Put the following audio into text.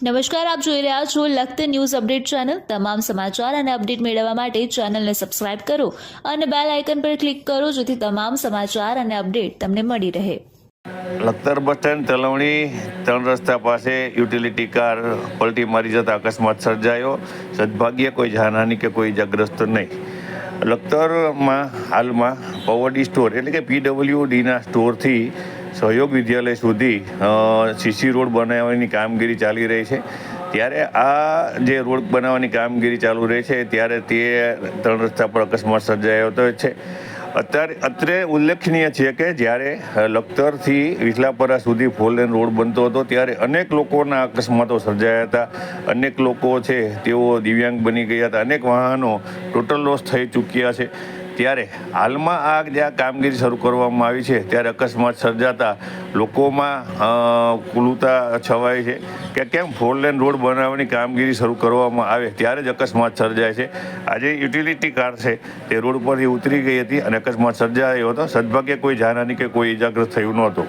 નમસ્કાર, આપ જોઈ રહ્યા છો લખત ન્યૂઝ અપડેટ ચેનલ। તમામ સમાચાર અને અપડેટ મેળવવા માટે ચેનલને સબસ્ક્રાઇબ કરો અને બેલ આઇકન પર ક્લિક કરો જેથી તમામ સમાચાર અને અપડેટ તમને મળી રહે। લખતર બસ સ્ટેન્ડ તલવણી 3 રસ્તા પાસે યુટિલિટી કાર પલટી મારી જતા અકસ્માત સર્જાયો। સદભાગ્યે કોઈ જાનહાનિ કે કોઈ ઇજાગ્રસ્ત નહીં। લખતરમાં હાલમાં પવડી સ્ટોર એટલે કે PWDના સ્ટોરથી સહયોગ વિદ્યાલય સુધી CC રોડ બનાવવાની કામગીરી ચાલી રહી છે। ત્યારે આ જે રોડ બનાવવાની કામગીરી ચાલુ રહી છે ત્યારે તે 3 રસ્તા પર અકસ્માત સર્જાયો છે। અત્રે ઉલ્લેખનીય છે કે જ્યારે લખતરથી વિસલાપરા સુધી 4 લેન રોડ બનતો હતો ત્યારે અનેક લોકોના અકસ્માતો સર્જાયા હતા। અનેક લોકો છે તેઓ દિવ્યાંગ બની ગયા હતા। અનેક વાહનો ટોટલ લોસ થઈ ચૂક્યા છે। ત્યારે હાલમાં આ જે કામગીરી શરૂ કરવામાં આવી છે ત્યારે અકસ્માત સર્જાતા લોકોમાં કુલુતા છવાય છે કે કેમ 4 લેન રોડ બનાવવાની કામગીરી શરૂ કરવામાં આવે ત્યારે જ અકસ્માત સર્જાય છે। આજે યુટિલિટી કાર છે તે રોડ પરથી ઉતરી ગઈ હતી અને અકસ્માત સર્જાયો હતો। સદભાગ્યે કોઈ જાનહાનિ કે કોઈ ઇજાગ્રસ્ત થયું નહોતું।